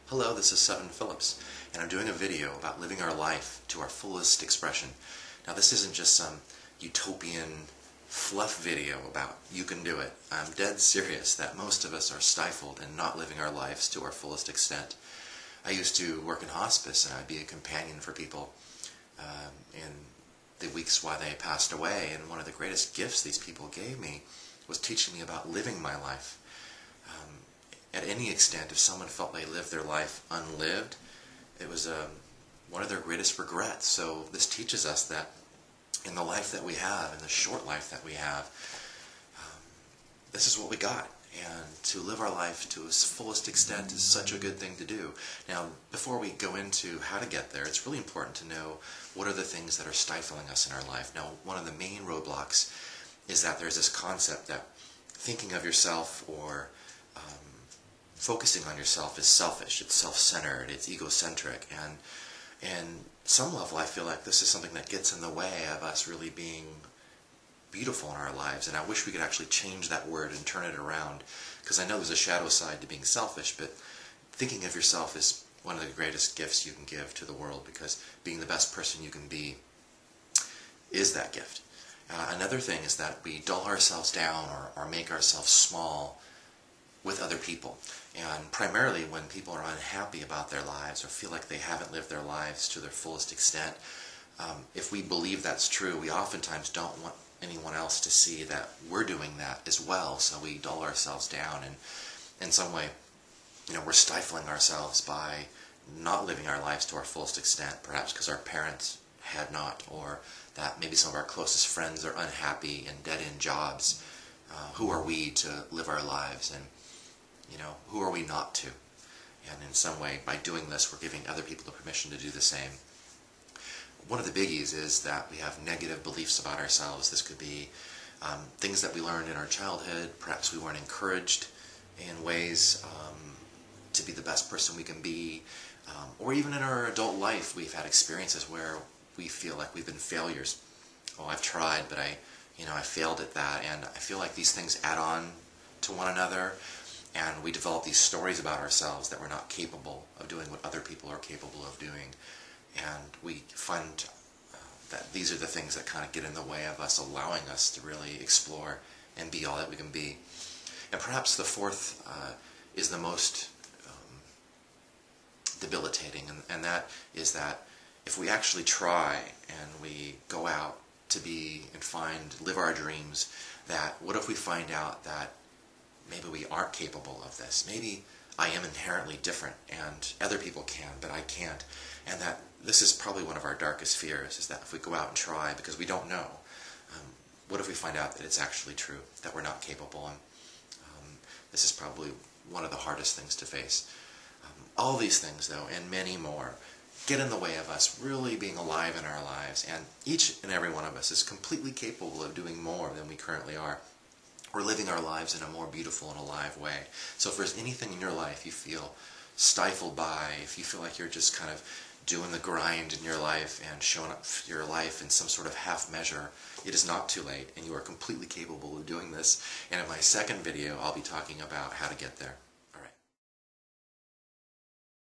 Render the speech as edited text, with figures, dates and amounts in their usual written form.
Hello, this is Sevin Philips, and I'm doing a video about living our life to our fullest expression. Now, this isn't just some utopian fluff video about you can do it. I'm dead serious that most of us are stifled in not living our lives to our fullest extent. I used to work in hospice, and I'd be a companion for people in the weeks while they passed away, and one of the greatest gifts these people gave me was teaching me about living my life. At any extent, if someone felt they lived their life unlived, it was one of their greatest regrets. So this teaches us that in the life that we have, in the short life that we have, this is what we got. And to live our life to its fullest extent is such a good thing to do. Now, before we go into how to get there, it's really important to know what are the things that are stifling us in our life. Now, one of the main roadblocks is that there's this concept that thinking of yourself or focusing on yourself is selfish, it's self-centered, it's egocentric, and some level I feel like this is something that gets in the way of us really being beautiful in our lives, and I wish we could actually change that word and turn it around, because I know there's a shadow side to being selfish, but thinking of yourself is one of the greatest gifts you can give to the world, because being the best person you can be is that gift. Another thing is that we dull ourselves down or make ourselves small with other people, and primarily when people are unhappy about their lives or feel like they haven't lived their lives to their fullest extent. If we believe that's true, we oftentimes don't want anyone else to see that we're doing that as well, so we dull ourselves down, and in some way, we're stifling ourselves by not living our lives to our fullest extent, perhaps because our parents had not, or that maybe some of our closest friends are unhappy in dead-end jobs. Who are we to live our lives, and who are we not to? And in some way, by doing this, we're giving other people the permission to do the same. One of the biggies is that we have negative beliefs about ourselves. This could be things that we learned in our childhood. Perhaps we weren't encouraged in ways to be the best person we can be. Or even in our adult life, we've had experiences where we feel like we've been failures. Oh, I've tried, but I failed at that. And I feel like these things add on to one another. And we develop these stories about ourselves that we're not capable of doing what other people are capable of doing. And we find that these are the things that kind of get in the way of us allowing us to really explore and be all that we can be. And perhaps the fourth is the most debilitating, and that is that if we actually try and we go out to be and live our dreams, that what if we find out that maybe we aren't capable of this? Maybe I am inherently different and other people can, but I can't. And that this is probably one of our darkest fears, is that if we go out and try because we don't know, what if we find out that it's actually true, that we're not capable? And this is probably one of the hardest things to face. All these things, though, and many more, get in the way of us really being alive in our lives. And each and every one of us is completely capable of doing more than we currently are. We're living our lives in a more beautiful and alive way. So if there's anything in your life you feel stifled by, if you feel like you're just kind of doing the grind in your life and showing up your life in some sort of half measure, it is not too late, and you are completely capable of doing this. And in my second video, I'll be talking about how to get there.